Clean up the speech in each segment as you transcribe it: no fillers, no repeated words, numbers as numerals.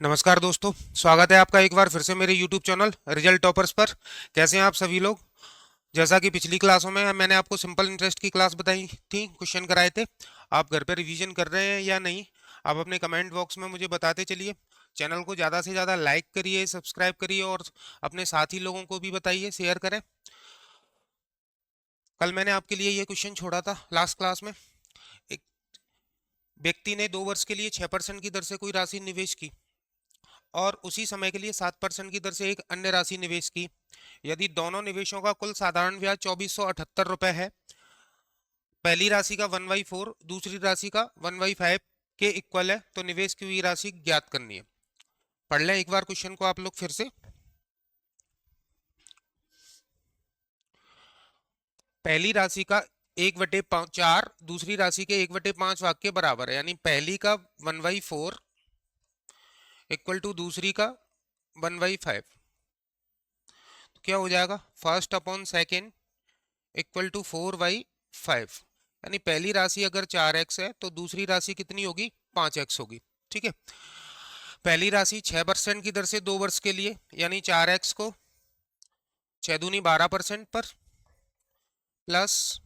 नमस्कार दोस्तों, स्वागत है आपका एक बार फिर से मेरे YouTube चैनल रिजल्ट टॉपर्स पर। कैसे हैं आप सभी लोग। जैसा कि पिछली क्लासों में मैंने आपको सिंपल इंटरेस्ट की क्लास बताई थी, क्वेश्चन कराए थे। आप घर पर रिवीजन कर रहे हैं या नहीं, आप अपने कमेंट बॉक्स में मुझे बताते चलिए। चैनल को ज़्यादा से ज़्यादा लाइक करिए, सब्सक्राइब करिए और अपने साथी लोगों को भी बताइए, शेयर करें। कल मैंने आपके लिए ये क्वेश्चन छोड़ा था लास्ट क्लास में। एक व्यक्ति ने 2 वर्ष के लिए 6% की दर से कोई राशि निवेश की और उसी समय के लिए 7% की दर से एक अन्य राशि निवेश की। यदि दोनों निवेशों का कुल साधारण ब्याज 2478 रुपए है, पहली राशि का 1/4 दूसरी राशि का 1/5 के इक्वल है, तो निवेश की हुई राशि ज्ञात करनी है। पढ़ लें एक बार क्वेश्चन को आप लोग फिर से। पहली राशि का 1/4 दूसरी राशि के 1/5 भाग के बराबर है, यानी पहली का 1/4 इक्वल टू दूसरी का 1/5। तो क्या हो जाएगा, first upon second equal to 4/5। यानी पहली राशि अगर 4x है तो दूसरी राशि कितनी होगी, 5x होगी। ठीक है, पहली राशि 6% की दर से 2 वर्ष के लिए, यानी 4x को 6 दूनी 12% पर, प्लस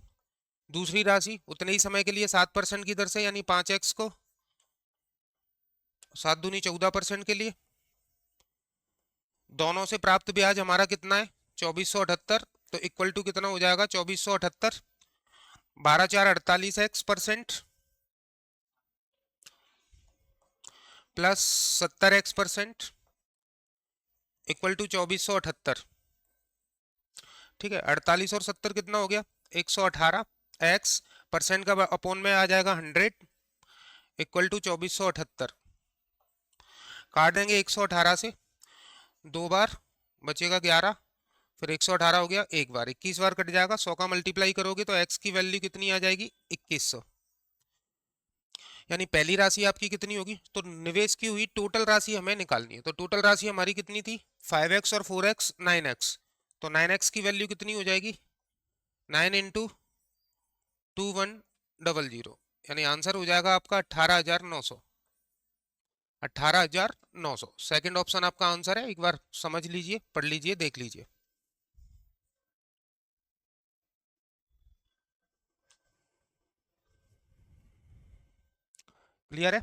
दूसरी राशि उतने ही समय के लिए 7% की दर से, यानी 5x को 7 दूनी 14% के लिए। दोनों से प्राप्त ब्याज हमारा कितना है, 2478। तो इक्वल टू कितना हो जाएगा, 2478 12×4 = 48x% plus 70x% equal to 2478। ठीक है, 48 और 70 कितना हो गया, 118। एक्स परसेंट का अपॉन में आ जाएगा 100 इक्वल टू 2478। काट देंगे 118 से 2 बार, बचेगा 11। फिर 118 हो गया एक बार, 21 बार कट जाएगा। 100 का मल्टीप्लाई करोगे तो एक्स की वैल्यू कितनी आ जाएगी, 2100। यानी पहली राशि आपकी कितनी होगी, तो निवेश की हुई टोटल राशि हमें निकालनी है। तो टोटल राशि हमारी कितनी थी, 5x और 4x 9x। तो 9x की वैल्यू कितनी हो जाएगी, 9 × 2100, यानी आंसर हो जाएगा आपका 18,900। 18,900 सेकेंड ऑप्शन आपका आंसर है। एक बार समझ लीजिए, पढ़ लीजिए, देख लीजिए। क्लियर है।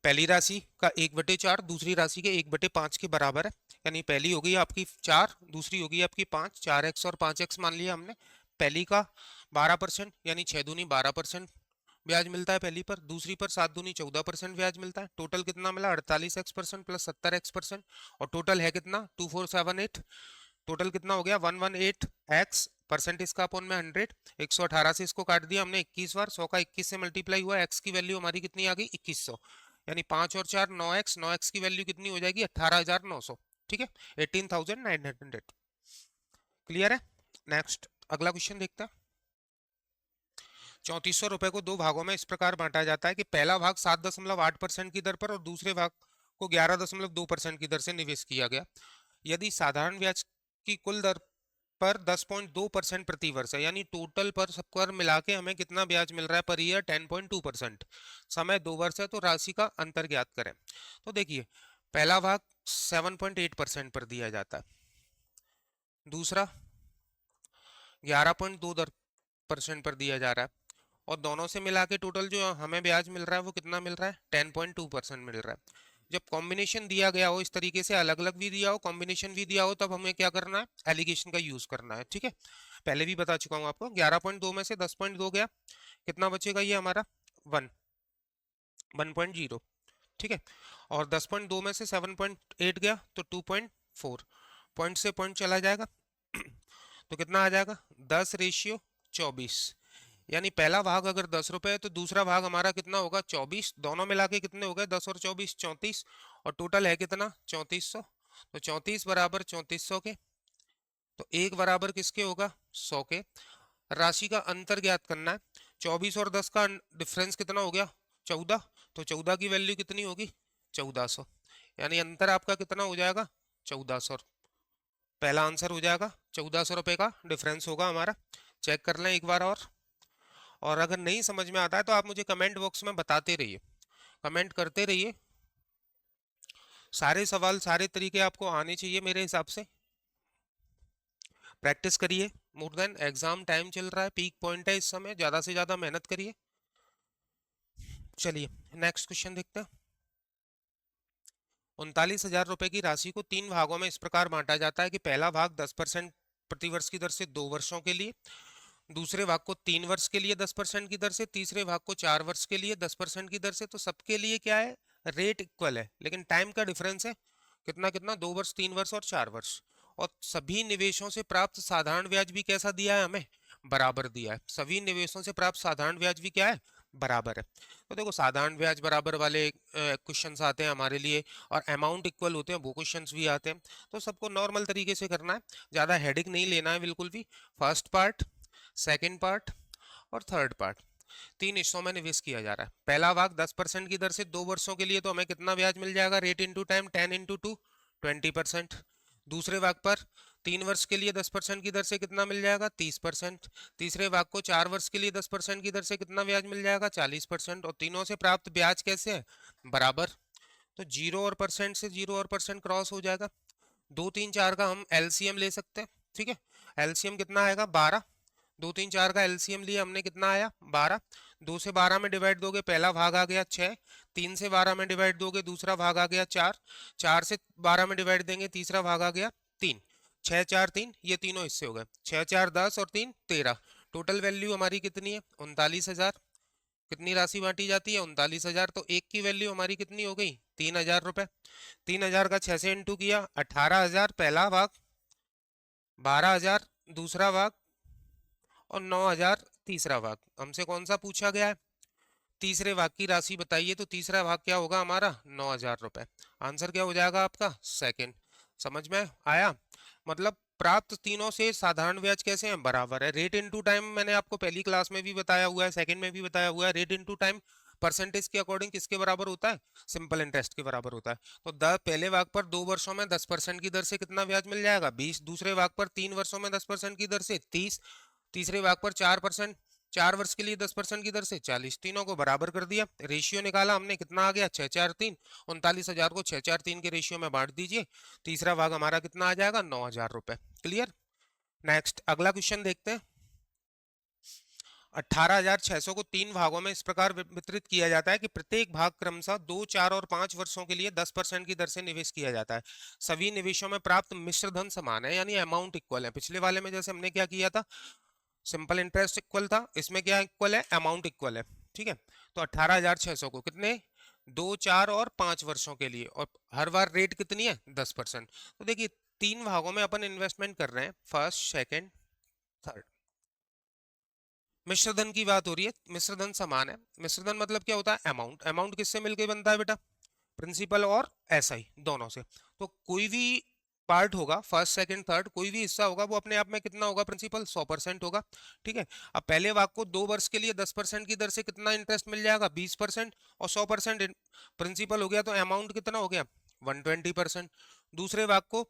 पहली राशि का 1/4 दूसरी राशि के 1/5 के बराबर है, यानी पहली होगी आपकी 4, दूसरी होगी आपकी 5। 4x और 5x मान लिया हमने। पहली का 12%, यानी 6 दूनी 12% ब्याज मिलता है पहली पर, दूसरी पर 7 दूनी 14% ब्याज मिलता है। टोटल कितना मिला, 48x% प्लस 70x%। और टोटल है कितना, 2478। टोटल कितना हो गया, 118x। परसेंट इसका अपॉन में 100। 118 से इसको काट दिया हमने 21 बार, 100 का 21 से मल्टीप्लाई हुआ, एक्स की वैल्यू हमारी कितनी आ गई, 2100। यानी 5 और 4 9x, 9x की वैल्यू कितनी हो जाएगी, 18,900। ठीक है, 18,900। क्लियर है। नेक्स्ट अगला क्वेश्चन देखते हैं। 3400 रुपए को 2 भागों में इस प्रकार बांटा जाता है कि पहला भाग 7.8% की दर पर और दूसरे भाग को 11.2% की दर से निवेश किया गया। यदि साधारण ब्याज की कुल दर पर 10.2% प्रति वर्ष है, यानी टोटल पर सब कर मिला के हमें कितना ब्याज मिल रहा है पर ईयर, 10.2%। समय 2 वर्ष है, तो राशि का अंतर ज्ञात करें। तो देखिए, पहला भाग 7.8% पर दिया जाता है, दूसरा 11.2% पर दिया जा रहा है, और दोनों से मिला के टोटल जो हमें ब्याज मिल रहा है वो कितना मिल रहा है, 10.2% मिल रहा है। जब कॉम्बिनेशन दिया गया हो इस तरीके से, अलग अलग भी दिया हो, कॉम्बिनेशन भी दिया हो, तब हमें क्या करना है, एलिगेशन का यूज करना है। ठीक है, पहले भी बता चुका हूं आपको। 11.2 में से 10.2 गया, कितना बचेगा ये हमारा, 1.0। ठीक है, और 10.2 में से 7.8 गया तो 2.4। पॉइंट से पॉइंट चला जाएगा तो कितना आ जाएगा, 10/24। यानी पहला भाग अगर 10 रुपए है तो दूसरा भाग हमारा कितना होगा, 24। दोनों मिला के कितने हो गए, 10 और 24 34, और टोटल है कितना, 3400। तो 34 बराबर 3400 के, तो एक बराबर किसके होगा, 100 के। राशि का अंतर ज्ञात करना है। 24 और 10 का डिफरेंस कितना हो गया, 14। तो 14 की वैल्यू कितनी होगी, 1400। यानी अंतर आपका कितना हो जाएगा, 1400। पहला आंसर हो जाएगा, 1400 रुपए का डिफरेंस होगा हमारा। चेक कर लें एक बार और अगर नहीं समझ में आता है तो आप मुझे कमेंट बॉक्स में बताते रहिए, कमेंट करते रहिए। सारे सवाल सारे तरीके आपको आने चाहिए मेरे हिसाब से। प्रैक्टिस करिए, मोर देन एग्जाम टाइम चल रहा है, पीक पॉइंट है इस समय, ज्यादा से ज्यादा मेहनत करिए। चलिए नेक्स्ट क्वेश्चन देखते हैं। 39,000 रुपए की राशि को 3 भागों में इस प्रकार बांटा जाता है कि पहला भाग 10% प्रतिवर्ष की दर से 2 वर्षों के लिए, दूसरे भाग को 3 वर्ष के लिए 10% की दर से, तीसरे भाग को 4 वर्ष के लिए 10% की दर से। तो सबके लिए क्या है, रेट इक्वल है, लेकिन टाइम का डिफरेंस है कितना कितना, 2 वर्ष, 3 वर्ष और 4 वर्ष। और सभी निवेशों से प्राप्त साधारण ब्याज भी कैसा दिया है हमें, बराबर दिया है। सभी निवेशों से प्राप्त साधारण ब्याज भी क्या है, बराबर है। तो देखो साधारण ब्याज बराबर वाले क्वेश्चंस आते हैं हमारे लिए, और अमाउंट इक्वल होते हैं वो क्वेश्चंस भी आते हैं। तो सबको नॉर्मल तरीके से करना है, ज़्यादा हेडिक नहीं लेना है बिल्कुल भी। फर्स्ट पार्ट, सेकेंड पार्ट और थर्ड पार्ट, 3 हिस्सों में निवेश किया जा रहा है। पहला भाग 10% की दर से 2 वर्षों के लिए, तो हमें कितना ब्याज मिल जाएगा, रेट इंटू टाइम 10 × 2 20%। दूसरे भाग पर 3 वर्ष के लिए 10% की दर से कितना मिल जाएगा, 30%। तीसरे भाग को 4 वर्ष के लिए 10% की दर से कितना ब्याज मिल जाएगा, 40%। और तीनों से प्राप्त ब्याज कैसे है, बराबर। तो जीरो और परसेंट से जीरो और परसेंट क्रॉस हो जाएगा। 2 3 4 का हम एलसीएम ले सकते हैं, ठीक है। एलसीएम कितना आएगा, 12। 2 3 4 का एलसीएम लिया हमने, कितना आया, 12। 2 से 12 में डिवाइड दोगे, पहला भाग आ गया 6। 3 से 12 में डिवाइड दोगे, दूसरा भाग आ गया 4। 4 से 12 में डिवाइड देंगे, तीसरा भाग आ गया 3। 6 4 3, ये तीनों हिस्से हो गए। 6 4 10 और 3 13। टोटल वैल्यू हमारी कितनी है, 39,000। कितनी राशि बांटी जाती है, 39,000। तो एक की वैल्यू हमारी कितनी हो गई, 3,000 रुपए। 3,000 का 6 से इंटू किया, 18,000 पहला भाग, 12,000 दूसरा भाग और 9,000 तीसरा भाग। हमसे कौन सा पूछा गया है, तीसरे भाग की राशि बताइए। तो तीसरा भाग क्या होगा हमारा, 9,000 रुपए। आंसर क्या हो जाएगा आपका, सेकंड। समझ में आया, मतलब प्राप्त तीनों से साधारण ब्याज कैसे हैं, बराबर है। रेट इनटू टाइम मैंने आपको पहली क्लास में भी बताया हुआ है, सेकंड में भी बताया हुआ है। रेट इनटू टाइम परसेंटेज के अकॉर्डिंग किसके बराबर होता है, सिंपल इंटरेस्ट के बराबर होता है। तो पहले भाग पर 2 वर्षों में 10% की दर से कितना ब्याज मिल जाएगा, 20। दूसरे भाग पर 3 वर्षों में 10% की दर से 30। तीसरे भाग पर 4%, 4 वर्ष के लिए 10% की दर से 40। तीनों को बराबर कर दिया, रेशियो निकाला हमने, कितना आ गया, 6 4 3। 39,000 को 6 4 3 के रेशियो में बांट दीजिए, तीसरा भाग हमारा कितना आ जाएगा, 9,000 रुपए। क्लियर। नेक्स्ट अगला क्वेश्चन देखते हैं। 18,600 को 3 भागों में इस प्रकार वितरित किया जाता है कि प्रत्येक भाग क्रमशः 2 4 और 5 वर्षों के लिए 10% की दर से निवेश किया जाता है। सभी निवेशों में प्राप्त मिश्र धन समान है, यानी अमाउंट इक्वल है। पिछले वाले में जैसे हमने क्या किया था, सिंपल इंटरेस्ट इक्वल था, इसमें क्या इक्वल है, अमाउंट इक्वल है, ठीक है। तो 18,600 को कितने, 2 4 और 5 वर्षों के लिए, और हर बार रेट कितनी है, 10%। तो देखिए 3 भागों में अपन इन्वेस्टमेंट कर रहे हैं, फर्स्ट सेकंड थर्ड। मिश्रधन की बात हो रही है, मिश्रधन समान है। मिश्रधन मतलब क्या होता है, अमाउंट। अमाउंट किससे मिलकर बनता है बेटा, प्रिंसिपल और एसआई दोनों से। तो कोई भी पार्ट होगा, फर्स्ट सेकंड थर्ड, कोई भी हिस्सा होगा वो अपने आप में कितना होगा, प्रिंसिपल 100% होगा, ठीक है। अब पहले भाग को 2 वर्ष के लिए 10% की दर से कितना इंटरेस्ट मिल जाएगा, 20%, और 100% प्रिंसिपल हो गया, तो अमाउंट कितना हो गया, 120%। दूसरे भाग को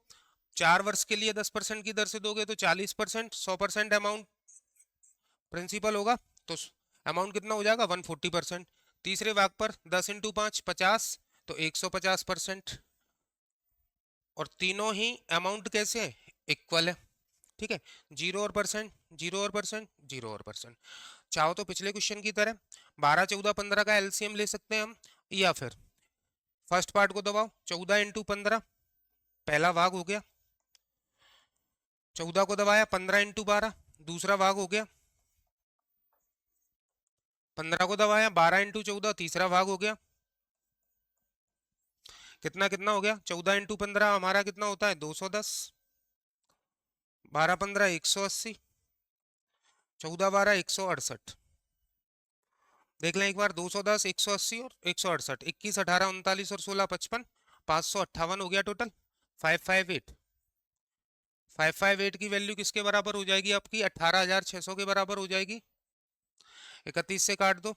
4 वर्ष के लिए 10% की दर से दोगे तो 40%, 100% अमाउंट प्रिंसिपल होगा, तो अमाउंट कितना हो जाएगा, 140%। तीसरे भाग पर 10 × 5 50, तो 150%। और तीनों ही अमाउंट कैसे है, इक्वल है, ठीक है। जीरो और परसेंट, जीरो और परसेंट, जीरो और परसेंट। चाहो तो पिछले क्वेश्चन की तरह 12 14 15 का एलसीएम ले सकते हैं हम, या फिर फर्स्ट पार्ट को दबाओ, 14 × 15 पहला भाग हो गया, 14 को दबाया, 15 × 12 दूसरा भाग हो गया, 15 को दबाया, 12 × 14 तीसरा भाग हो गया। कितना कितना हो गया, 14 × 15 हमारा कितना होता है, 210। 12 15 180, 14 12 168। देख लें एक बार, 210 180 और 168, 21 18 39 और 16 55, 558 हो गया टोटल। 558, 558 की वैल्यू किसके बराबर हो जाएगी आपकी, 18,600 के बराबर हो जाएगी। 31 से काट दो,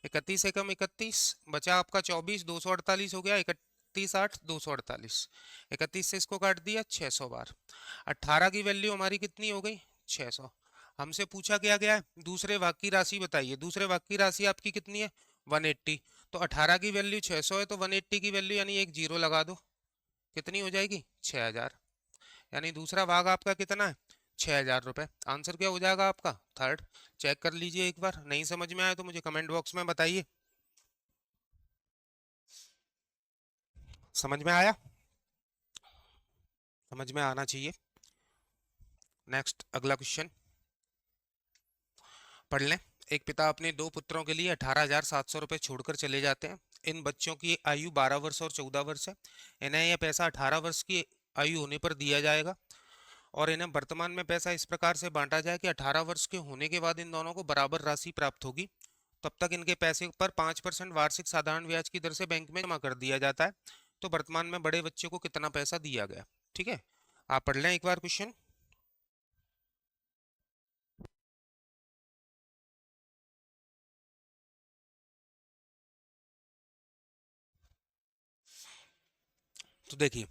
31 से कम 31 बचा आपका 24, 248 हो गया। 31 8 248, 31 से इसको काट दिया 600 बार। 18 की वैल्यू हमारी कितनी हो गई, 600। हमसे पूछा क्या गया है, दूसरे भाग की राशि बताइए। दूसरे भाग की राशि आपकी कितनी है, 180। तो 18 की वैल्यू 600 है, तो 180 की वैल्यू यानी एक जीरो लगा दो, कितनी हो जाएगी 6,000। यानी दूसरा भाग आपका कितना है 6,000 रुपये। आंसर क्या हो जाएगा आपका थर्ड। चेक कर लीजिए एक बार, नहीं समझ में आया तो मुझे कमेंट बॉक्स में बताइए। समझ में आया? समझ में आना चाहिए। नेक्स्ट अगला क्वेश्चन पढ़ लें। एक पिता अपने दो पुत्रों के लिए 18,700 रुपये छोड़कर चले जाते हैं। इन बच्चों की आयु 12 वर्ष और 14 वर्ष है। इन्हें यह पैसा 18 वर्ष की आयु होने पर दिया जाएगा और इन्हें वर्तमान में पैसा इस प्रकार से बांटा जाए कि 18 वर्ष के होने के बाद इन दोनों को बराबर राशि प्राप्त होगी। तब तक इनके पैसे पर 5% वार्षिक साधारण ब्याज की दर से बैंक में जमा कर दिया जाता है। तो वर्तमान में बड़े बच्चे को कितना पैसा दिया गया? ठीक है, आप पढ़ लें एक बार क्वेश्चन। तो देखिए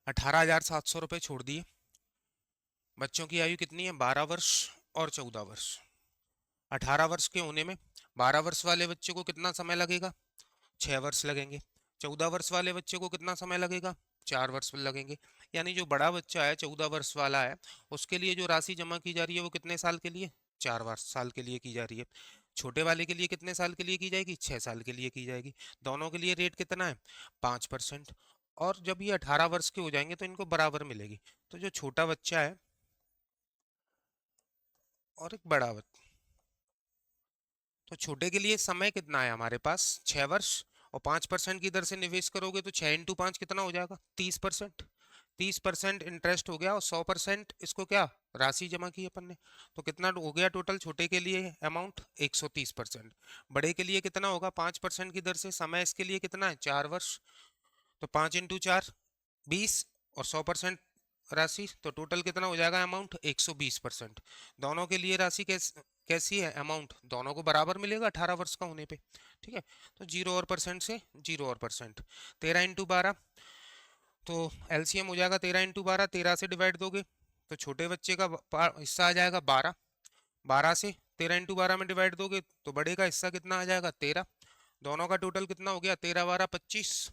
18,700 रुपये छोड़ दिए। बच्चों की आयु कितनी है 12 वर्ष और 14 वर्ष। 18 वर्ष के होने में 12 वर्ष वाले बच्चे को कितना समय लगेगा 6 वर्ष लगेंगे। 14 वर्ष वाले बच्चे को कितना समय लगेगा 4 वर्ष लगेंगे। यानी जो बड़ा बच्चा है 14 वर्ष वाला है उसके लिए जो राशि जमा की जा रही है वो कितने साल के लिए 4 वर्ष साल के लिए की जा रही है। छोटे वाले के लिए कितने साल के लिए की जाएगी 6 साल के लिए की जाएगी। दोनों के लिए रेट कितना है 5%। और जब ये 18 वर्ष के हो जाएंगे तो इनको बराबर मिलेगी। तो जो छोटा बच्चा है और एक बड़ा बच्चा, तो छोटे के लिए समय कितना है हमारे पास 6 वर्ष और 5% की दर से निवेश करोगे तो 6 × 5 कितना हो जाएगा 30%। 30% इंटरेस्ट हो गया और 100% इसको क्या राशि जमा की अपन ने। तो कितना हो गया टोटल छोटे के लिए अमाउंट 130%। बड़े के लिए कितना होगा 5% की दर से समय इसके लिए कितना है 4 वर्ष। तो 5 × 4 20 और 100% राशि तो टोटल कितना हो जाएगा अमाउंट 120%। दोनों के लिए राशि कैसी है अमाउंट दोनों को बराबर मिलेगा 18 वर्ष का होने पे। ठीक है, तो 0 और परसेंट से 0 और परसेंट। 13 × 12 तो एलसीएम हो जाएगा 13 × 12। 13 से डिवाइड दोगे तो छोटे बच्चे का हिस्सा आ जाएगा 12। 12 से 13 × 12 में डिवाइड दोगे तो बड़े का हिस्सा कितना आ जाएगा 13। दोनों का टोटल कितना हो गया 13 12 25।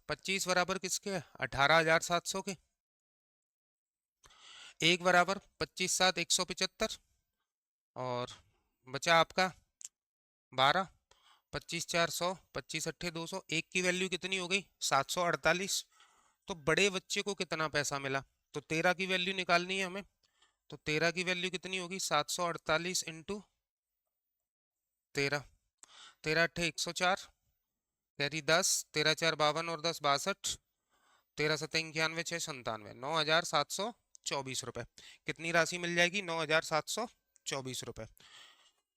25 बराबर किसके 18,700 के। एक बराबर 25 7 175 और बचा आपका 12। 25 4 100 25 8 200। एक की वैल्यू कितनी हो गई 748। तो बड़े बच्चे को कितना पैसा मिला तो 13 की वैल्यू निकालनी है हमें। तो 13 की वैल्यू कितनी होगी 748 इंटू 13। 13 8 104 कैरी 10। 13 4 52 और 10 62। 13 7 91 6 97 9,724 रुपये। कितनी राशि मिल जाएगी 9,724 रुपये।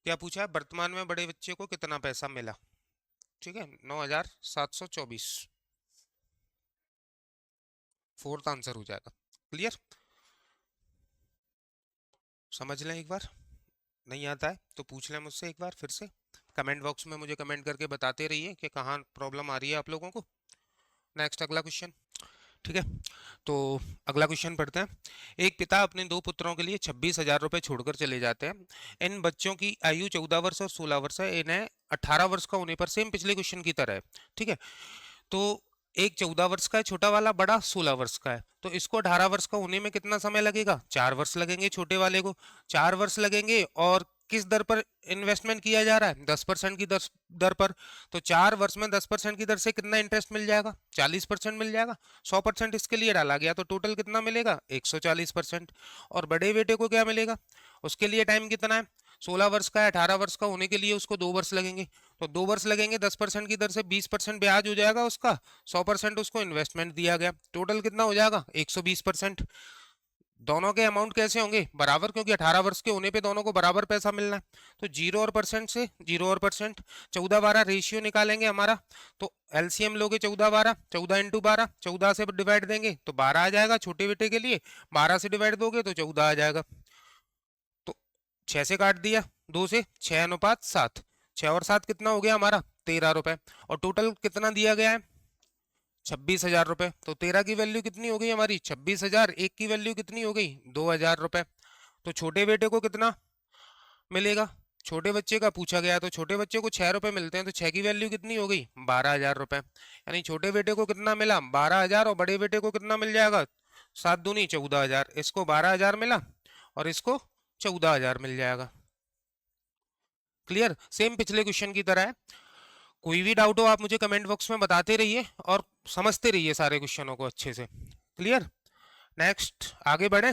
क्या पूछा है वर्तमान में बड़े बच्चे को कितना पैसा मिला। ठीक है 9,724 फोर्थ आंसर हो जाएगा। क्लियर? समझ लें एक बार, नहीं आता है तो पूछ लें मुझसे एक बार फिर से। कमेंट बॉक्स में मुझे कमेंट करके बताते रहिए कि कहाँ प्रॉब्लम आ रही है आप लोगों को। नेक्स्ट अगला क्वेश्चन। ठीक है, तो अगला क्वेश्चन पढ़ते हैं। एक पिता अपने दो पुत्रों के लिए 26,000 रुपये छोड़कर चले जाते हैं। इन बच्चों की आयु 14 वर्ष और 16 वर्ष है। इन्हें 18 वर्ष का होने पर सेम पिछले क्वेश्चन की तरह है। ठीक है, तो एक 14 वर्ष का है छोटा वाला, बड़ा 16 वर्ष का है। तो इसको 18 वर्ष का होने में कितना समय लगेगा 4 वर्ष लगेंगे छोटे वाले को। 4 वर्ष लगेंगे और किस दर पर इन्वेस्टमेंट किया जा रहा है 10% की दर पर। तो 4 वर्ष में 10% की दर से कितना इंटरेस्ट मिल जाएगा 40% मिल जाएगा। 100% इसके लिए डाला गया तो टोटल कितना मिलेगा 140%। और बड़े बेटे को क्या मिलेगा उसके लिए टाइम कितना है 16 वर्ष का है। 18 वर्ष का होने के लिए उसको 2 वर्ष लगेंगे। तो 2 वर्ष लगेंगे 10% की दर से 20% ब्याज हो जाएगा उसका। 100% उसको इन्वेस्टमेंट दिया गया। टोटल कितना हो जाएगा 120%। दोनों के अमाउंट कैसे होंगे बराबर क्योंकि 18 वर्ष के होने पे दोनों को बराबर पैसा मिलना है। तो 0 और परसेंट से 0 और परसेंट। 14 12 रेशियो निकालेंगे हमारा। तो एलसीएम लोगे 14 12 14 × 12 14 से डिवाइड देंगे तो 12 आ जाएगा छोटे बेटे के लिए। 12 से डिवाइड दोगे तो 14 आ जाएगा। तो 6 से काट दिया 2 से 6 अनुपात 7। 6 और 7 कितना हो गया हमारा 13 रुपए। और टोटल कितना दिया गया है 26,000 रुपए। तो 13 की वैल्यू कितनी हो गई हमारी 26,000। एक की वैल्यू कितनी हो गई 2,000 रुपए। तो छोटे बेटे को कितना मिलेगा छोटे बच्चे का पूछा गया, तो छोटे बच्चे को 6 रुपए मिलते हैं, तो 6 की वैल्यू कितनी हो गई? 12,000 रुपए। यानी छोटे बेटे को कितना मिला? 12,000, और बड़े बेटे को कितना मिल जाएगा? 7 दूनी 14,000। इसको 12,000 मिला और इसको 14,000 मिल जाएगा। क्लियर? सेम पिछले क्वेश्चन की तरह है। कोई भी डाउट हो आप मुझे कमेंट बॉक्स में बताते रहिए और समझते रहिए सारे क्वेश्चनों को अच्छे से। क्लियर? नेक्स्ट आगे बढ़े।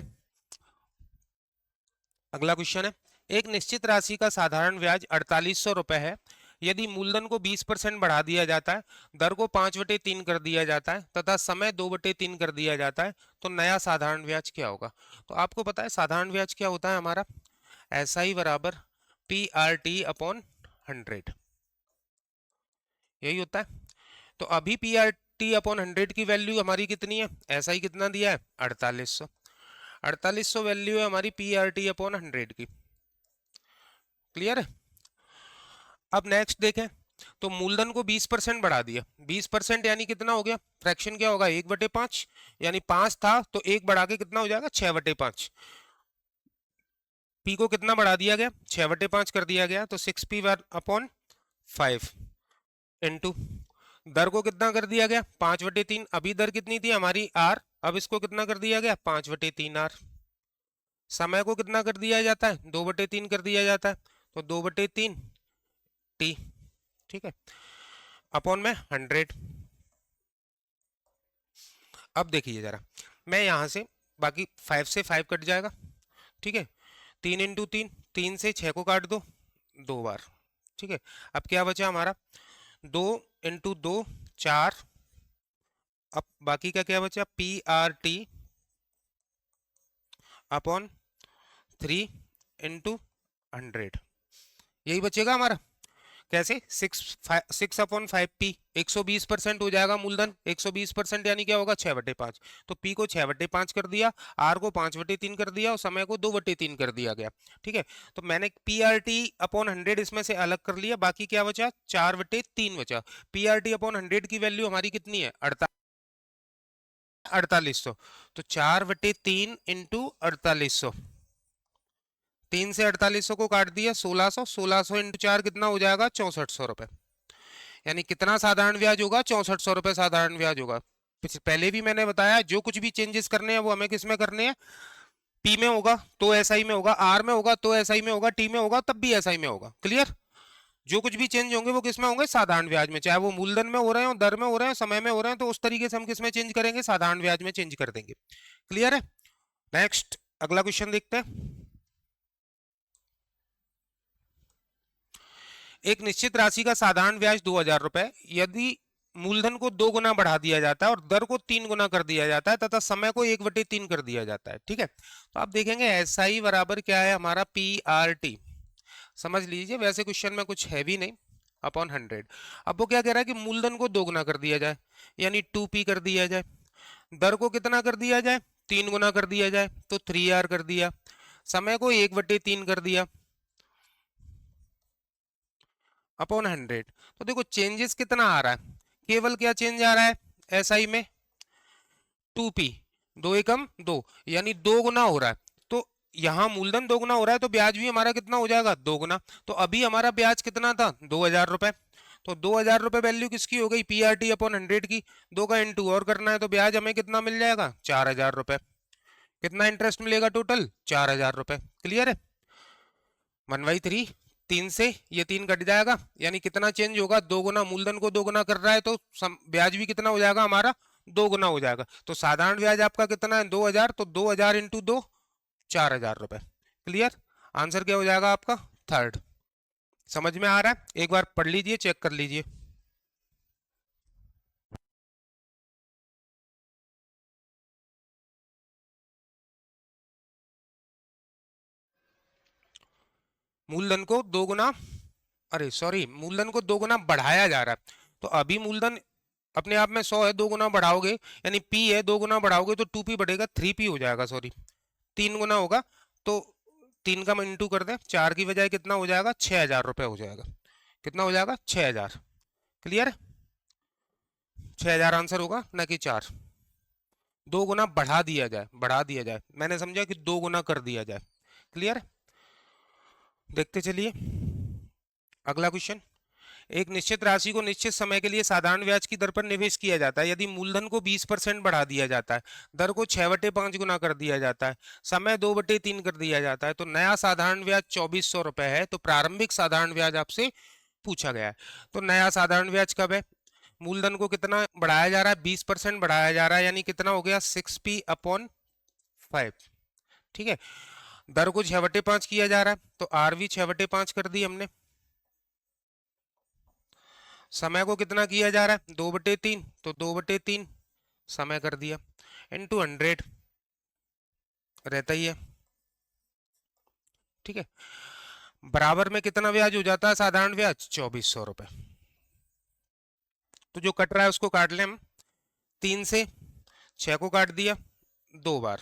अगला क्वेश्चन है, एक निश्चित राशि का साधारण ब्याज 4800 रुपए है। यदि मूलधन को 20% बढ़ा दिया जाता है, दर को 5/3 कर दिया जाता है तथा समय 2/3 कर दिया जाता है, तो नया साधारण ब्याज क्या होगा? तो आपको पता है साधारण ब्याज क्या होता है हमारा? SI बराबर PRT अपॉन 100, यही होता है। तो अभी PRT अपॉन 100 की वैल्यू हमारी कितनी है? SI कितना दिया है? 4800। 4800 वैल्यू है हमारी PRT अपॉन 100 की। क्लियर है? अब नेक्स्ट देखें, तो मूलधन को 20% बढ़ा दिया। 20% यानी कितना हो गया? फ्रैक्शन क्या होगा? 1/5, यानी 5 था तो 1 बढ़ा के कितना हो जाएगा? 6/5। P को कितना बढ़ा दिया गया? 6/5 कर दिया गया, तो 6P अपॉन 5 इंटू दर को कितना कर दिया गया? 5/3। अभी दर कितनी थी हमारी? R। अब इसको कितना कर दिया गया? 5/3R। समय को कितना कर दिया जाता है? 2/3 कर दिया जाता है, तो 2/3 T। ठीक है, अपॉन में 100। अब देखिए जरा, मैं यहां से बाकी 5 से 5 कट जाएगा। ठीक है, 3 इंटू 3, 3 से 6 को काट दो 2 बार। ठीक है, अब क्या बचा हमारा? 2 इंटू 2 4। अब बाकी का क्या बचा? PRT अपॉन 3 इंटू 100, यही बचेगा हमारा। कैसे? 6/5P 120% हो जाएगा मूलधन। 120% यानी क्या होगा? 6/5। तो P को 6/5 कर दिया, R को 5/3 कर दिया और समय को 2/3 कर दिया गया। ठीक है, तो मैंने PRT अपॉन 100 इसमें से अलग कर लिया। बाकी क्या बचा? 4/3 बचा। PRT अपॉन 100 की वैल्यू हमारी कितनी है? 4800। तो 4/3 इंटू 4800, 3 से 4800 को काट दिया 1600। 1600 इंटू 4 कितना हो जाएगा? 6400 रुपए। यानी कितना साधारण ब्याज होगा? 6400 रुपए साधारण ब्याज होगा। पहले भी मैंने बताया, जो कुछ भी चेंजेस करने हैं वो हमें किस में करने हैं? P में होगा तो SI में होगा, R में होगा तो SI में होगा, T में होगा तब भी SI में होगा। क्लियर? जो कुछ भी चेंज होंगे वो किस में होंगे? साधारण ब्याज में। चाहे वो मूलधन में हो रहे हो, दर में हो रहे हैं, समय में हो रहे हैं, तो उस तरीके से हम किस में चेंज करेंगे? साधारण ब्याज में चेंज कर देंगे। क्लियर है? नेक्स्ट अगला क्वेश्चन देखते हैं। एक निश्चित राशि का साधारण ब्याज 2,000 रुपए। यदि मूलधन को 2 गुना बढ़ा दिया जाता है और दर को 3 गुना कर दिया जाता है तथा समय को 1/3 कर दिया जाता है। ठीक है, तो आप देखेंगे SI बराबर क्या है हमारा? PRT। समझ लीजिए, वैसे क्वेश्चन में कुछ है भी नहीं, अपॉन 100। अब वो क्या कह रहा है कि मूलधन को 2 गुना कर दिया जाए, यानी 2P कर दिया जाए। दर को कितना कर दिया जाए? 3 गुना कर दिया जाए, तो 3R कर दिया। समय को 1/3 कर दिया अपॉन 100। तो देखो चेंजेस कितना आ रहा है? केवल क्या चेंज आ रहा है SI में? 2P, 2 एकम 2, यानी 2 गुना हो रहा है। तो यहाँ मूलधन 2 गुना हो रहा है तो ब्याज भी हमारा कितना हो जाएगा? 2 गुना। तो अभी हमारा ब्याज कितना था? 2,000 रुपए। तो 2,000 रुपए वैल्यू किसकी हो गई? PRT अपॉन 100 की। 2 का इंटू और करना है तो ब्याज हमें कितना मिल जाएगा? 4,000 रुपए। कितना इंटरेस्ट मिलेगा टोटल? 4,000 रुपए। क्लियर है? 1/3, 3 से ये 3 कट जाएगा, यानी कितना चेंज होगा? 2 गुना। मूलधन को 2 गुना कर रहा है तो ब्याज भी कितना हो जाएगा हमारा? 2 गुना हो जाएगा। तो साधारण ब्याज आपका कितना है? 2,000। तो 2,000 इंटू 2, 4,000 रुपए। क्लियर? आंसर क्या हो जाएगा आपका? थर्ड। समझ में आ रहा है? एक बार पढ़ लीजिए, चेक कर लीजिए। मूलधन को 2 गुना, अरे सॉरी, मूलधन को 2 गुना बढ़ाया जा रहा है। तो अभी मूलधन अपने आप में 100 है, 2 गुना बढ़ाओगे यानी P है, 2 गुना बढ़ाओगे तो 2P बढ़ेगा, 3P हो जाएगा। सॉरी, 3 गुना होगा तो 3 का इंटू कर दें, 4 की बजाय कितना हो जाएगा? 6,000 रुपए हो जाएगा। कितना हो जाएगा? 6,000। क्लियर है? 6,000 आंसर होगा, ना कि 4। 2 गुना बढ़ा दिया जाए, बढ़ा दिया जाए, मैंने समझा कि 2 गुना कर दिया जाए। क्लियर है? देखते चलिए। अगला क्वेश्चन, एक निश्चित राशि को निश्चित समय के लिए साधारण ब्याज की दर पर निवेश किया जाता है यदि मूलधन को 20% बढ़ा दिया जाता है, दर को 6/5 गुना कर दिया जाता है, समय 2/3 कर दिया जाता है, तो नया साधारण ब्याज 2400 रुपए है। तो प्रारंभिक साधारण ब्याज आपसे पूछा गया है। तो नया साधारण ब्याज कब है? मूलधन को कितना बढ़ाया जा रहा है? 20% बढ़ाया जा रहा है, यानी कितना हो गया? 6p/5। ठीक है, दर को 6/5 किया जा रहा है, तो आर भी 6/5 कर दी हमने। समय को कितना किया जा रहा है? 2/3, तो 2/3 समय कर दिया, इंटू 100 रहता ही है। ठीक है, बराबर में कितना ब्याज हो जाता है साधारण ब्याज? 2400 रुपए। तो जो कट रहा है उसको काट लें हम। 3 से 6 को काट दिया 2 बार,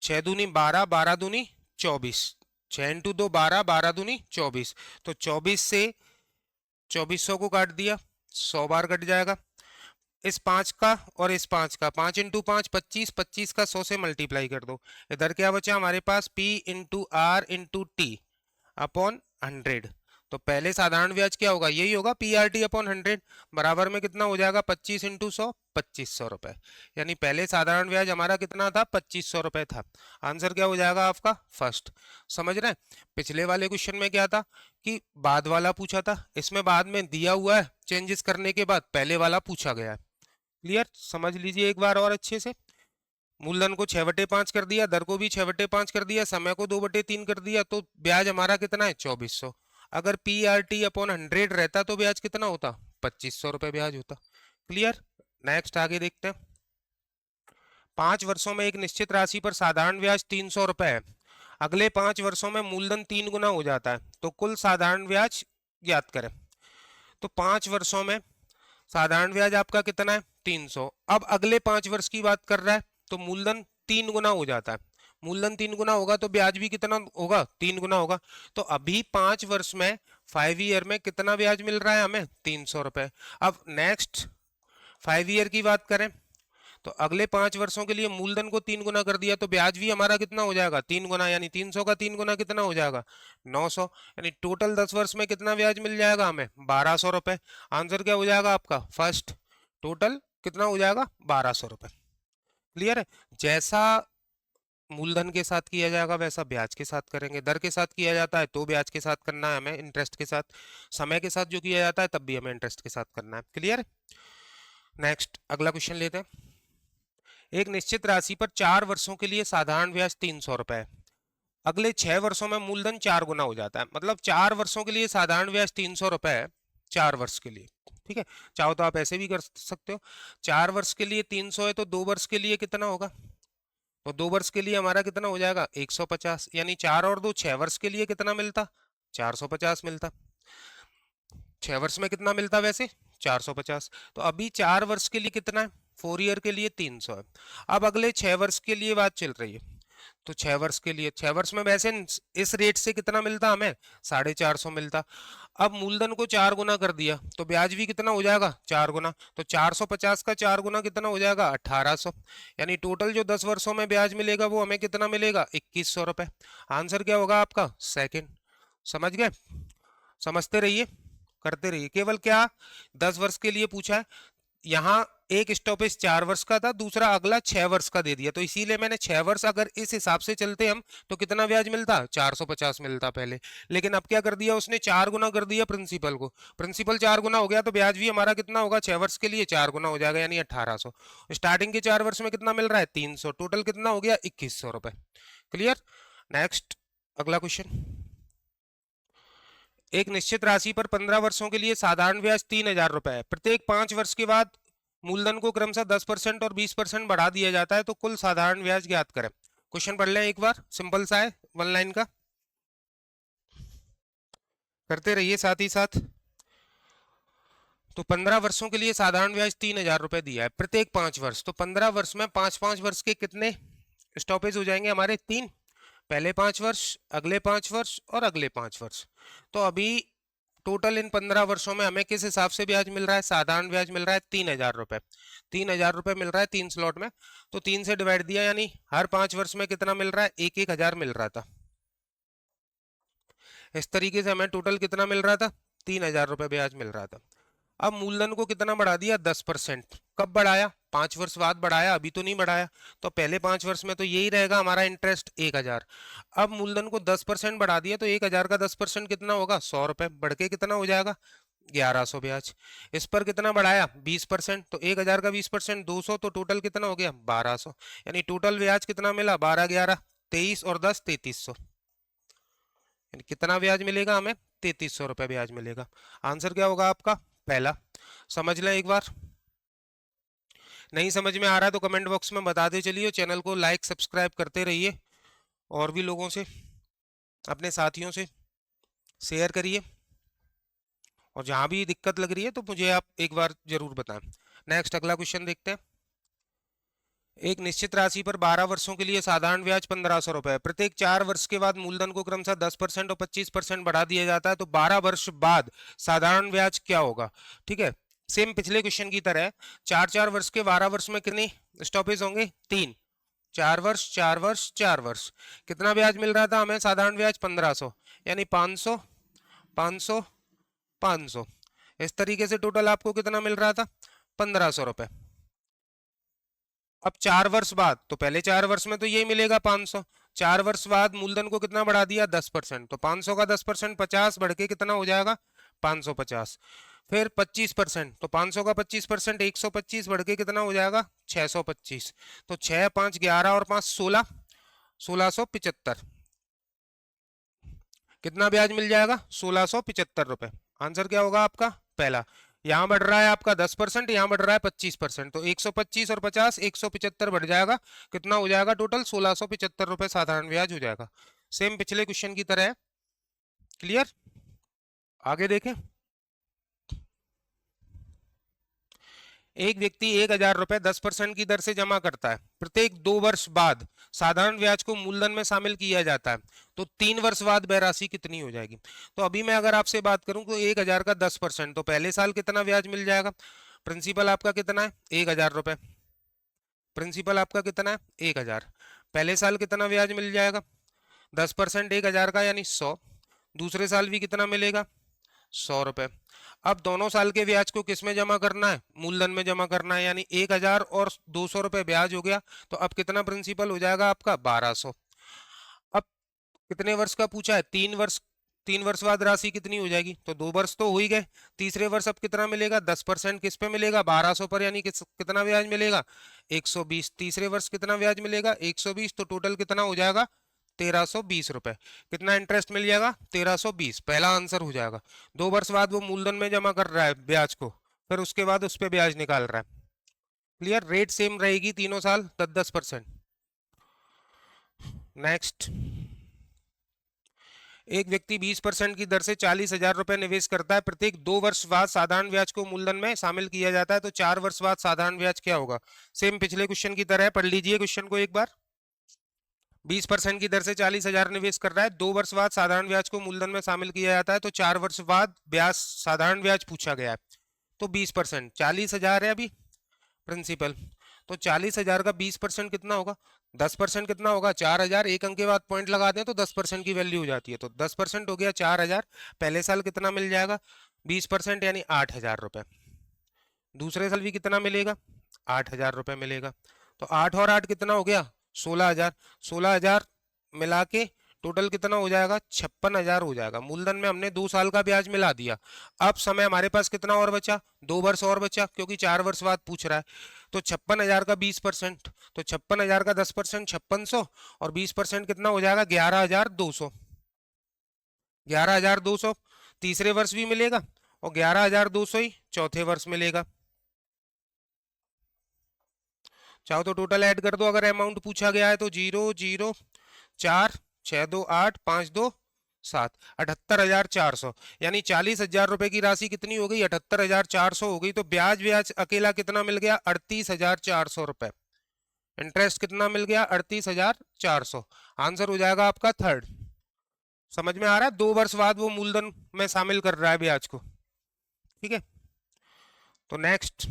6 दूनी 12, 12 दूनी 24, 6 इंटू 2 12, 12 दूनी 24, तो 24 से 2400 को काट दिया, 100 बार कट जाएगा। इस 5 का और इस 5 का, 5 इंटू 5 25, 25 का 100 से मल्टीप्लाई कर दो। इधर क्या बचा हमारे पास? P into R into T upon 100। तो पहले साधारण ब्याज क्या होगा? यही होगा, PRT अपॉन 100, बराबर में कितना हो जाएगा? 25 इंटू 100, 2500 रुपए। यानी पहले साधारण ब्याज हमारा कितना था? 2500 रुपए था। आंसर क्या हो जाएगा आपका? फर्स्ट। समझ रहे हैं? पिछले वाले क्वेश्चन में क्या था कि बाद वाला पूछा था, इसमें बाद में दिया हुआ है, चेंजेस करने के बाद पहले वाला पूछा गया है। क्लियर? समझ लीजिए एक बार और अच्छे से। मूलधन को 6/5 कर दिया, दर को भी 6/5 कर दिया, समय को 2/3 कर दिया, तो ब्याज हमारा कितना है? 2400। अगर PRT/100 रहता तो ब्याज कितना होता? 2500 रुपए ब्याज होता। क्लियर? नेक्स्ट आगे देखते हैं। 5 वर्षों में एक निश्चित राशि पर साधारण ब्याज 300 रुपए है, अगले 5 वर्षों में मूलधन 3 गुना हो जाता है, तो कुल साधारण ब्याज ज्ञात करें। तो 5 वर्षों में साधारण ब्याज आपका कितना है? 300। अब अगले 5 वर्ष की बात कर रहा है, तो मूलधन 3 गुना हो जाता है। मूलधन 3 गुना होगा तो ब्याज भी कितना होगा? 3 गुना होगा। तो अभी 5 वर्ष में, 5 ईयर में कितना ब्याज मिल रहा है हमें? 300 रुपए। अब नेक्स्ट 5 ईयर की बात करें, तो अगले 5 वर्षों के लिए मूलधन को 3 गुना कर दिया, तो ब्याज भी हमारा कितना हो जाएगा? 3 गुना, यानी 300 का 3 गुना कितना हो जाएगा? 900। यानी टोटल 10 वर्ष में कितना ब्याज मिल जाएगा हमें? 1200 रुपए। आंसर क्या हो जाएगा आपका? फर्स्ट। टोटल कितना हो जाएगा? 1200 रुपए। क्लियर है? जैसा मूलधन के साथ किया जाएगा वैसा ब्याज के साथ करेंगे। दर के साथ किया जाता है तो ब्याज के साथ करना है हमें, इंटरेस्ट के साथ। समय के साथ जो किया जाता है तब भी हमें इंटरेस्ट के साथ करना है। क्लियर है? नेक्स्ट अगला क्वेश्चन लेते हैं। एक निश्चित राशि पर 4 वर्षों के लिए साधारण ब्याज 300 रुपए है, अगले 6 वर्षों में मूलधन 4 गुना हो जाता है। मतलब 4 वर्षों के लिए साधारण ब्याज 300 रुपए है, 4 वर्ष के लिए। ठीक है, चाहो तो आप ऐसे भी कर सकते हो। 4 वर्ष के लिए 300 है, तो 2 वर्ष के लिए कितना होगा? तो 2 वर्ष के लिए हमारा कितना हो जाएगा? 150। यानी 4 और 2 6 वर्ष के लिए कितना मिलता? 450 मिलता। 6 वर्ष में कितना मिलता वैसे? 450। तो अभी 4 वर्ष के लिए कितना है? 4 ईयर के लिए 300 है। अब अगले 6 वर्ष के लिए बात चल रही है, तो 6 वर्ष के लिए, 6 वर्ष में वैसे इस रेट से कितना मिलता हमें? 450 मिलता। अब मूलधन को 4 गुना कर दिया, तो ब्याज भी कितना हो जाएगा? 4 गुना। तो 450 का 4 गुना कितना हो जाएगा? 1800। यानी टोटल जो 10 वर्षों में ब्याज मिलेगा वो हमें कितना मिलेगा? 2100 रुपए। आंसर क्या होगा आपका? सेकंड। समझ गए? समझते रहिए, करते रहिए। केवल क्या 10 वर्ष के लिए पूछा है, यहाँ एक स्टॉपेज 4 वर्ष का था, दूसरा अगला 6 वर्ष का दे दिया, तो इसीलिए मैंने 6 वर्ष, अगर इस हिसाब से चलते हम तो कितना ब्याज मिलता? 450 मिलता पहले। लेकिन अब क्या कर दिया उसने? 4 गुना कर दिया प्रिंसिपल को। प्रिंसिपल 4 गुना हो गया तो ब्याज भी हमारा कितना होगा? 6 वर्ष के लिए 4 गुना हो जाएगा, यानी 1800। स्टार्टिंग के 4 वर्ष में कितना मिल रहा है? 300। टोटल कितना हो गया? 2100 रुपए। क्लियर? नेक्स्ट अगला क्वेश्चन। एक निश्चित राशि पर 15 वर्षों के लिए साधारण ब्याज 3000 रुपए है, प्रत्येक 5 वर्ष के बाद मूलधन को क्रमशः 10% और 20% बढ़ा दिया जाता है, तो कुल साधारण ब्याज ज्ञात करें। क्वेश्चन पढ़ लें एक बार, सिंपल सा है, 1 लाइन का। करते रहिए साथ ही साथ। तो 15 वर्षों के लिए साधारण ब्याज 3000 रुपए दिया है, प्रत्येक 5 वर्ष, तो 15 वर्ष में 5-5 वर्ष के कितने स्टॉपेज हो जाएंगे हमारे? 3। पहले 5 वर्ष, अगले 5 वर्ष और अगले 5 वर्ष। तो अभी टोटल इन 15 वर्षों में हमें किस हिसाब से ब्याज मिल रहा है? साधारण ब्याज मिल रहा है 3000 रुपए। 3000 रुपए मिल रहा है 3 स्लॉट में, तो 3 से डिवाइड दिया, यानी हर 5 वर्ष में कितना मिल रहा है? 1-1 हजार मिल रहा था। इस तरीके से हमें टोटल कितना मिल रहा था, 3,000 रुपये ब्याज मिल रहा था। अब मूलधन को कितना बढ़ा दिया, 10%। कब बढ़ाया, 5 वर्ष बाद बढ़ाया, अभी तो नहीं बढ़ाया। तो पहले 5 वर्ष में तो यही रहेगा हमारा इंटरेस्ट 1,000। अब मूलधन को 10% बढ़ा दिया तो 1,000 का 10% कितना होगा, 100 रुपये, बढ़ के कितना हो जाएगा, 1100 ब्याज। इस पर कितना बढ़ाया, 20%, तो 1,000 का 20% 200, तो टोटल कितना हो गया, 1200। यानी टोटल ब्याज कितना मिला, 12 11 23 और 10 3300। यानी कितना ब्याज मिलेगा हमें, 3300 रुपये ब्याज मिलेगा। आंसर क्या होगा आपका, पहला। समझ लें एक बार। नहीं समझ में आ रहा है तो कमेंट बॉक्स में बताते चलिए। चैनल को लाइक सब्सक्राइब करते रहिए और भी लोगों से, अपने साथियों से शेयर करिए। और जहां भी दिक्कत लग रही है तो मुझे आप एक बार जरूर बताएं। नेक्स्ट अगला क्वेश्चन देखते हैं। एक निश्चित राशि पर 12 वर्षों के लिए साधारण ब्याज 1,500 रुपए, प्रत्येक 4 वर्ष के बाद मूलधन को क्रमशः 10% और 25% बढ़ा दिया जाता है, तो 12 वर्ष बाद साधारण ब्याज क्या होगा। ठीक है, सेम पिछले क्वेश्चन की तरह 4 वर्ष के 12 वर्ष में कितनी स्टॉपेज होंगे, 3। 4 वर्ष 4 वर्ष 4 वर्ष, कितना ब्याज मिल रहा था हमें, साधारण ब्याज 1,500, यानी 500 500 500। इस तरीके से टोटल आपको कितना मिल रहा था, 1,500 रुपए। अब 4 वर्ष बाद, तो पहले 4 वर्ष में तो यही मिलेगा 500। 4 वर्ष बाद मूलधन को कितना बढ़ा दिया, 10%, तो 500 का 10% 50 बढ़ के कितना हो जाएगा, 550। फिर 25%, तो 500 का 25% 125 बढ़ के कितना हो जाएगा, 625। तो 6 5 11 और 5 16, 1675। कितना ब्याज मिल जाएगा, 1675 रुपए। आंसर क्या होगा आपका, पहला। यहां बढ़ रहा है आपका 10%, यहां बढ़ रहा है 25%, तो 125 और 50 175 बढ़ जाएगा, कितना हो जाएगा टोटल, 1675 रुपए साधारण ब्याज हो जाएगा। सेम पिछले क्वेश्चन की तरह है। क्लियर, आगे देखें। एक व्यक्ति 1,000 रुपए 10% की दर से जमा करता है, प्रत्येक 2 वर्ष बाद साधारण ब्याज को मूलधन में शामिल किया जाता है, तो 3 वर्ष बाद वह राशि कितनी हो जाएगी। तो अभी मैं अगर आपसे बात करूं तो 1,000 का 10%, तो पहले साल कितना ब्याज मिल जाएगा, प्रिंसिपल आपका कितना है, 1,000 रुपए। प्रिंसिपल आपका कितना है, 1,000। पहले साल कितना ब्याज मिल जाएगा, 10% 1,000 का यानी 100। दूसरे साल भी कितना मिलेगा, 100 रुपए। अब दोनों साल के ब्याज को किस में जमा करना है, मूलधन में जमा करना है, यानी 1,000 और 200 रुपए ब्याज हो गया। तो अब कितना प्रिंसिपल हो जाएगा आपका, 1,200। अब कितने वर्ष का पूछा है, 3 वर्ष। 3 वर्ष बाद राशि कितनी हो जाएगी, तो 2 वर्ष तो हो ही गए। तीसरे वर्ष अब कितना मिलेगा, 10% किस पे मिलेगा, 1,200 पर, यानी कितना ब्याज मिलेगा, 120। तीसरे वर्ष कितना ब्याज मिलेगा, 120। तो टोटल कितना हो जाएगा, 1,320 रुपए। कितना इंटरेस्ट मिल जाएगा, 1,320। पहला आंसर हो जाएगा। 2 वर्ष बाद वो मूलधन में जमा कर रहा है ब्याज को, फिर उसके बाद उस पर ब्याज निकाल रहा है। क्लियर, रेट सेम रहेगी तीनों साल, 10-10%। नेक्स्ट, एक व्यक्ति 20% की दर से 40,000 रुपए निवेश करता है, प्रत्येक 2 वर्ष बाद साधारण ब्याज को मूलधन में शामिल किया जाता है, तो 4 वर्ष बाद साधारण ब्याज क्या होगा। सेम पिछले क्वेश्चन की तरह, पढ़ लीजिए क्वेश्चन को एक बार। 20% की दर से 40,000 निवेश कर रहा है, 2 वर्ष बाद साधारण ब्याज को मूलधन में शामिल किया जाता है, तो 4 वर्ष बाद ब्याज, साधारण ब्याज पूछा गया है। तो 20%, 40,000 है अभी प्रिंसिपल, तो 40,000 का 20% कितना होगा, 10% कितना होगा, 4,000। एक अंक के बाद पॉइंट लगा दें तो 10% की वैल्यू हो जाती है, तो 10% हो गया 4,000। पहले साल कितना मिल जाएगा, 20% यानी 8,000 रुपए। दूसरे साल भी कितना मिलेगा, 8,000 रुपए मिलेगा। तो 8 और 8 कितना हो गया, 16,000। 16,000 मिला के टोटल कितना हो जाएगा, 56,000 हो जाएगा। मूलधन में हमने 2 साल का ब्याज मिला दिया। अब समय हमारे पास कितना और बचा, 2 वर्ष और बचा, क्योंकि 4 वर्ष बाद पूछ रहा है। तो 56,000 का 20%, तो 56,000 का 10% 5600, और 20% कितना हो जाएगा, 11,200। 11,200 तीसरे वर्ष भी मिलेगा, और 11,200 ही चौथे वर्ष मिलेगा। चाहो तो टोटल ऐड कर दो अगर अमाउंट पूछा गया है तो, 0 0 4 6 2 8 5 2 7, 78,400। यानी 40,000 रुपए की राशि कितनी हो गई, 78,400 हो गई। तो ब्याज ब्याज अकेला कितना मिल गया, 38,400 रुपए। इंटरेस्ट कितना मिल गया, 38,400। आंसर हो जाएगा आपका थर्ड। समझ में आ रहा है, 2 वर्ष बाद वो मूलधन में शामिल कर रहा है ब्याज को। ठीक है, तो नेक्स्ट,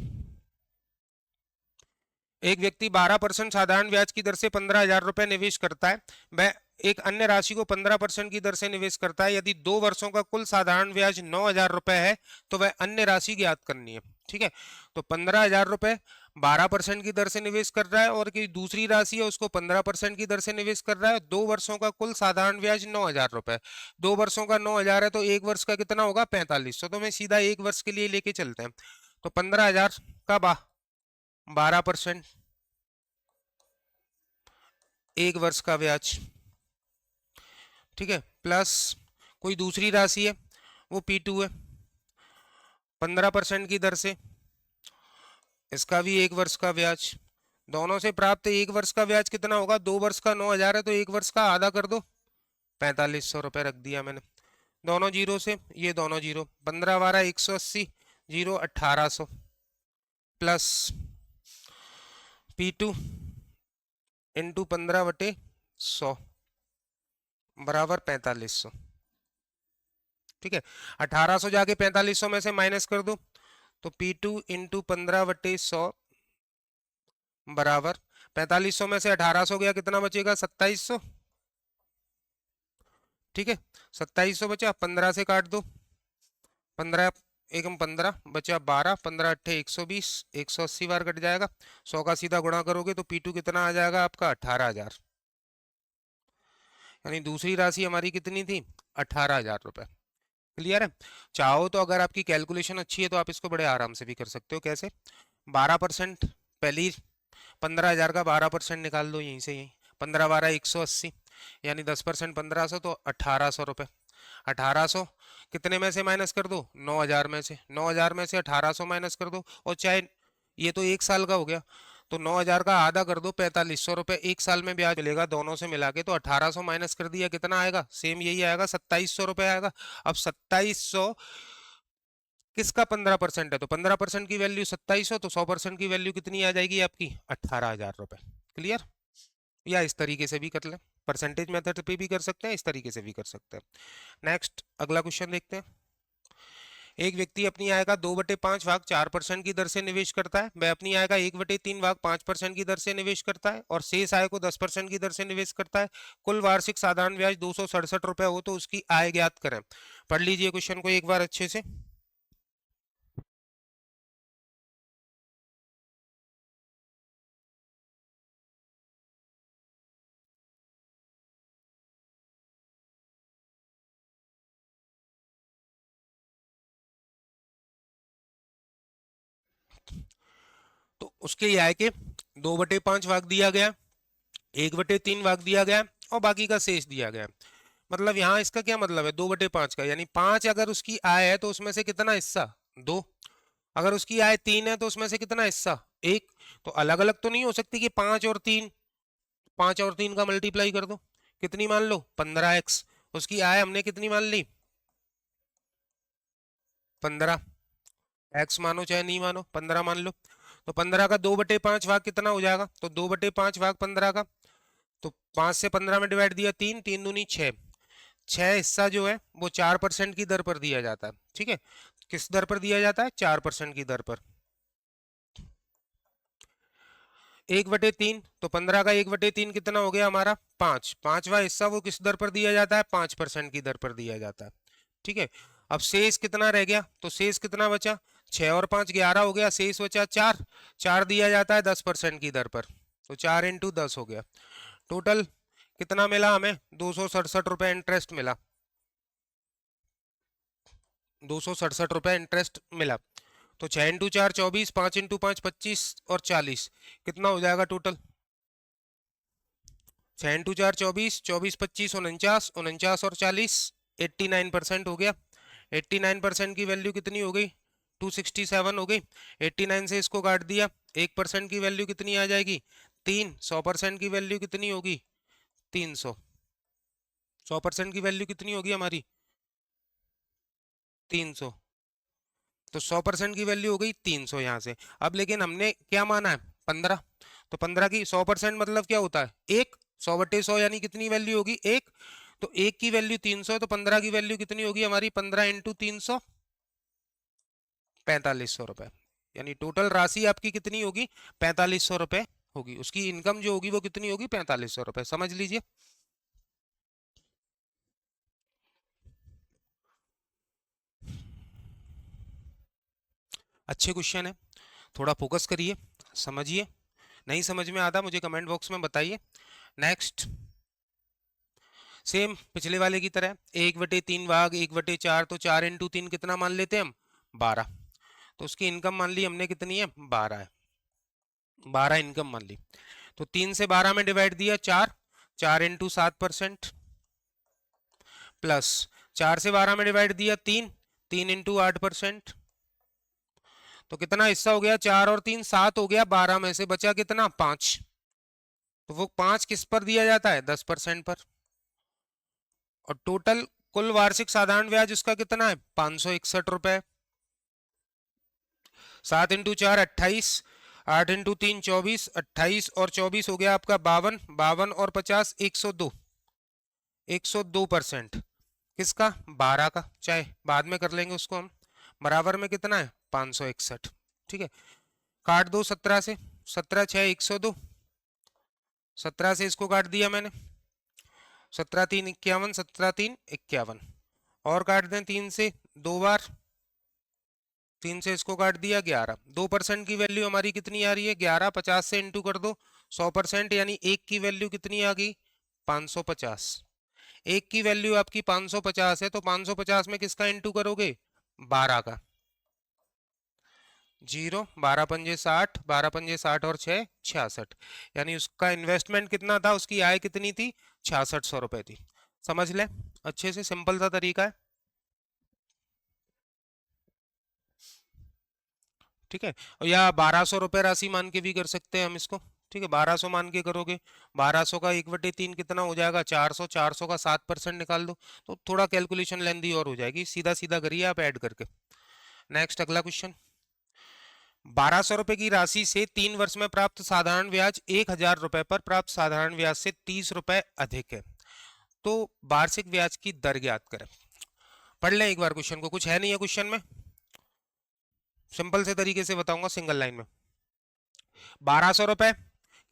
एक व्यक्ति 12% साधारण ब्याज की दर से 15,000 रुपए निवेश करता है, वह एक अन्य राशि को 15% की दर से निवेश करता है, यदि 2 वर्षों का कुल साधारण ब्याज 9,000 रुपए है तो वह अन्य राशि ज्ञात करनी है। ठीक है, तो 15,000 रुपए 12% की दर से निवेश कर रहा है और की दूसरी राशि है उसको 15% की दर से निवेश कर रहा है। 2 वर्षों का कुल साधारण ब्याज 9,000 रुपए, 2 वर्षों का 9,000 है तो 1 वर्ष का कितना होगा 4500। तो मैं सीधा 1 वर्ष के लिए लेके चलते हैं, तो 15,000 का 12%, 1 वर्ष का ब्याज। ठीक है, प्लस कोई दूसरी राशि है वो P2 है 15% की दर से, इसका भी 1 वर्ष का ब्याज। दोनों से प्राप्त 1 वर्ष का ब्याज कितना होगा, 2 वर्ष का 9,000 है तो 1 वर्ष का आधा कर दो, 4500 रुपए रख दिया मैंने। दोनों जीरो से, ये दोनों zero, 15 12 180, zero 1800, plus P2 into 15/100 बराबर 4500। ठीक है, 1800 जाके 4500 में से माइनस कर दो तो P2 इंटू 15/100 बराबर 4500 में से 1800 गया, कितना बचेगा 2700। ठीक है, 2700 बचा, 15 से काट दो, 15 एकम 15 बचा 12, 15 अट्ठे 120, 180 बार कट जाएगा, 100 का सीधा गुणा करोगे तो P2 कितना आ जाएगा आपका 18,000। यानी दूसरी राशि हमारी कितनी थी 18,000 रुपए। क्लियर है? चाहो तो अगर आपकी कैलकुलेशन अच्छी है तो आप इसको बड़े आराम से भी कर सकते हो। कैसे? 12% पहली 15,000 का 12% निकाल दो, यहीं से यहीं 15 12 180, यानी 10% 1500 तो 1800 रुपए। 1800 कितने में से माइनस कर दो 9,000 में से, 9,000 में से 1800 माइनस कर दो, और चाहे ये तो 1 साल का हो गया तो 9,000 का आधा कर दो 4500 रुपए, 1 साल में ब्याज मिलेगा दोनों से मिला के, तो 1800 माइनस कर दिया कितना आएगा, सेम यही आएगा 2700 रुपए आएगा। अब 2700 किसका 15% है, तो 15% की वैल्यू 2700, तो 100% की वैल्यू कितनी आ जाएगी आपकी 18,000 रुपए। क्लियर? या इस तरीके से भी कर लें, परसेंटेज मेथड पे भी कर सकते हैं, इस तरीके से भी कर सकते हैं। नेक्स्ट अगला क्वेश्चन देखते हैं। एक व्यक्ति अपनी आय का 2/5 भाग 4% की दर से निवेश करता है, वह अपनी आय का 1/3 भाग 5% की दर से निवेश करता है और शेष आय को 10% की दर से निवेश करता है। कुल वार्षिक साधारण ब्याज 267 रुपए हो तो उसकी आय ज्ञात करें। पढ़ लीजिए क्वेश्चन को एक बार अच्छे से। तो उसके आय के 2/5 भाग दिया गया, 1/3 भाग दिया गया और बाकी का शेष दिया गया। मतलब यहाँ इसका क्या मतलब है, 2/5 का, यानी 5 अगर उसकी आय है तो उसमें से कितना हिस्सा 2, अगर उसकी आय 3 है तो उसमें से कितना हिस्सा 1। तो अलग अलग तो नहीं हो सकती कि 5 और 3, 5 और 3 का मल्टीप्लाई कर दो, कितनी मान लो 15x, उसकी आय हमने कितनी मान ली 15, x मानो चाहे नहीं मानो 15 मान लो। तो 15 का 2/5 भाग कितना हो जाएगा, तो 2/5 भाग 15 का, तो 5 से 15 में डिवाइड दिया 3, 3 दूनी 6, 6 हिस्सा जो है वो 4% की दर पर दिया जाता है। ठीक है, किस दर पर दिया जाता है 4% की दर पर। 1/3, तो 15 का 1/3 कितना हो गया हमारा 5, पांचवा हिस्सा वो किस दर पर दिया जाता है 5% की दर पर दिया जाता है। ठीक है, अब शेष कितना रह गया, तो शेष कितना बचा 6 और 5 11 हो गया, शेष बचा 4, 4 दिया जाता है 10% की दर पर, तो 4 इंटू 10 हो गया। टोटल कितना मिला हमें 267 रुपए इंटरेस्ट मिला, 267 रुपए इंटरेस्ट मिला। तो 6 इंटू 4 24, 5 इंटू 5 25 और 40 कितना हो जाएगा टोटल, 6 इंटू 4 24, 24 25 49, 49 और 40 89% हो गया। 89% की वैल्यू कितनी हो गई 267 हो गई। 89 से इसको काट दिया, 1% की वैल्यू कितनी आ जाएगी 3, 100% की वैल्यू कितनी होगी 300, 100% की वैल्यू कितनी होगी हमारी 300, तो 100% की वैल्यू हो गई 300 यहाँ से। अब लेकिन हमने क्या माना है 15, तो 15 की 100% मतलब क्या होता है 1, 100/100 यानी कितनी वैल्यू होगी 1, तो 1 की वैल्यू 300 तो 15 की वैल्यू कितनी होगी हमारी 15 इंटू 300, 4500 रुपए। यानी टोटल राशि आपकी कितनी होगी 4500 रुपए होगी, उसकी इनकम जो होगी वो कितनी होगी 4500 रुपए। समझ लीजिए। अच्छे क्वेश्चन है, थोड़ा फोकस करिए, समझिए। नहीं समझ में आता मुझे कमेंट बॉक्स में बताइए। नेक्स्ट, सेम पिछले वाले की तरह 1/3 भाग 1/4, तो 4 × 3 कितना मान लेते हैं हम, 12। तो उसकी इनकम मान ली हमने कितनी है, 12 है, 12 इनकम मान ली। तो 3 से 12 में डिवाइड दिया 4, 4 × 7% प्लस 4 से 12 में डिवाइड दिया 3, 3 × 8%। तो कितना हिस्सा हो गया, 4 और 3 7 हो गया, 12 में से बचा कितना, 5। तो वो 5 किस पर दिया जाता है, 10% पर। और टोटल कुल वार्षिक साधारण ब्याज उसका कितना है, 561 रुपए। 7 × 4 28, 8 × 3 24, 28 और 24 हो गया आपका 52, 52 और 50 102, 102%। किसका, 12 का, चाहे बाद में कर लेंगे उसको हम। बराबर में कितना है, 561। ठीक है, काट दो 17 से, 17 6 102, 17 से इसको काट दिया मैंने, 17 3 51, 17 3 51, और काट दें 3 से 2 बार, 3 से इसको काट दिया 11। 2% की वैल्यू हमारी कितनी आ रही है, 11, 50 से इंटू कर दो 100%, यानी एक की वैल्यू कितनी आ गई, 550। एक की वैल्यू आपकी 550 है, तो 550 में किसका इंटू करोगे, 12 का। 0, 12 पंजे 60, 12 पंजे 60 और 6 66, यानी उसका इन्वेस्टमेंट कितना था, उसकी आय कितनी थी, 6600 रुपए थी। समझ ले, अच्छे से, सिंपल सा तरीका है। ठीक है, और या 1200 रुपए राशि मान के भी कर सकते हैं हम इसको। ठीक है, 1200 मान के करोगे, 1200 का 1/3 कितना हो जाएगा, 400, 400 का 7% निकाल दो, तो थोड़ा कैलकुलेशन लेंदी और हो जाएगी, सीधा सीधा करिए आप ऐड करके। नेक्स्ट, अगला क्वेश्चन, 1200 रुपए की राशि से 3 वर्ष में प्राप्त साधारण ब्याज 1000 रुपए पर प्राप्त साधारण ब्याज से 30 रुपए अधिक है, तो वार्षिक ब्याज की दर ज्ञात करें। पढ़ लें एक बार क्वेश्चन को, कुछ है नहीं है क्वेश्चन में, सिंपल से तरीके से बताऊंगा सिंगल लाइन में। 1200 रुपए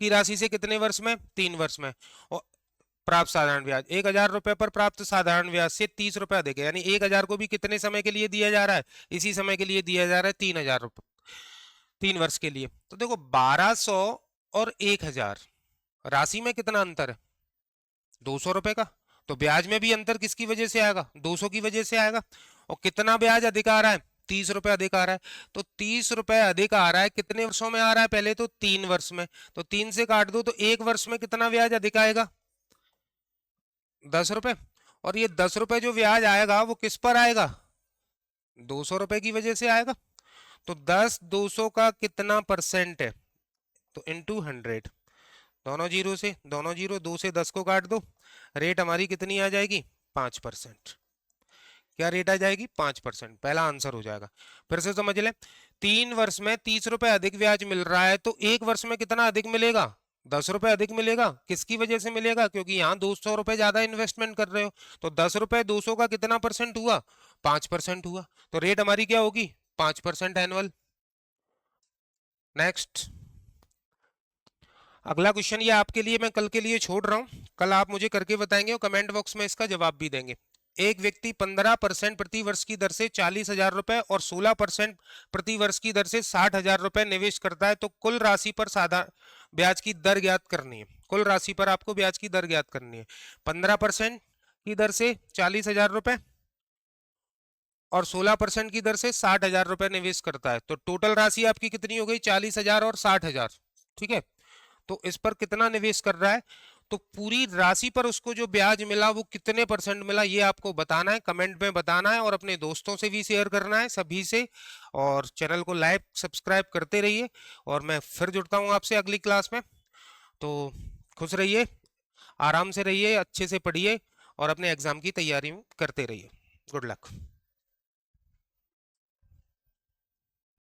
की राशि से कितने वर्ष में, 3 वर्ष में, और प्राप्त साधारण ब्याज 1000 रुपए पर प्राप्त साधारण ब्याज से 30 रुपए अधिक है, यानी 1000 को भी कितने समय के लिए दिया जा रहा है, इसी समय के लिए दिया जा रहा है, 3000 रुपए 3 वर्ष के लिए। तो देखो 1200 और 1000 राशि में कितना अंतर है, 200 रुपए का। तो ब्याज में भी अंतर किसकी वजह से आएगा, 200 की वजह से आएगा। और कितना ब्याज अधिक आ रहा है, 30 रुपए अधिक आ रहा है। तो 30 रुपए अधिक आ रहा है, कितने वर्षों में आ रहा है, पहले तो 3 वर्ष में, तो 3 से काट दो, तो 1 वर्ष में कितना ब्याज अधिक आएगा, 10 रुपए। और ये 10 रुपए जो ब्याज आएगा वो किस पर आएगा, 200 रुपए की वजह से आएगा। तो 10 200 का कितना परसेंट है, तो इंटू 100, दोनों जीरो से, दोनों जीरो, 2 से 10 को काट दो, रेट हमारी कितनी आ जाएगी, 5%। क्या रेट आ जाएगी, 5%, पहला आंसर हो जाएगा। फिर से समझ लें, 3 वर्ष में 30 रुपए अधिक ब्याज मिल रहा है, तो 1 वर्ष में कितना अधिक मिलेगा, 10 रुपए अधिक मिलेगा। किसकी वजह से मिलेगा, क्योंकि यहाँ 200 रुपए ज्यादा इन्वेस्टमेंट कर रहे हो। तो 10 रुपए 200 का कितना परसेंट हुआ, 5% हुआ। तो रेट हमारी क्या होगी, 5% एनुअल। नेक्स्ट, अगला क्वेश्चन ये आपके लिए मैं कल के लिए छोड़ रहा हूं, कल आप मुझे करके बताएंगे और कमेंट बॉक्स में इसका जवाब भी देंगे। एक व्यक्ति 15% प्रति वर्ष की दर से 40,000 रुपए और 16% प्रति वर्ष की दर से 60,000 रुपए निवेश करता है, तो कुल राशि पर साधारण ब्याज की दर ज्ञात करनी है। कुल राशि पर आपको ब्याज की दर ज्ञात करनी है। 15% की दर से 40,000 रुपए और 16% की दर से 60,000 रुपए निवेश करता है, तो टोटल राशि आपकी कितनी हो गई, 40,000 और 60,000। ठीक है, तो इस पर कितना निवेश कर रहा है, तो पूरी राशि पर उसको जो ब्याज मिला वो कितने परसेंट मिला, ये आपको बताना है, कमेंट में बताना है, और अपने दोस्तों से भी शेयर करना है, सभी से। और चैनल को लाइक सब्सक्राइब करते रहिए, और मैं फिर जुड़ता हूँ आपसे अगली क्लास में। तो खुश रहिए, आराम से रहिए, अच्छे से पढ़िए और अपने एग्जाम की तैयारी करते रहिए। Good luck.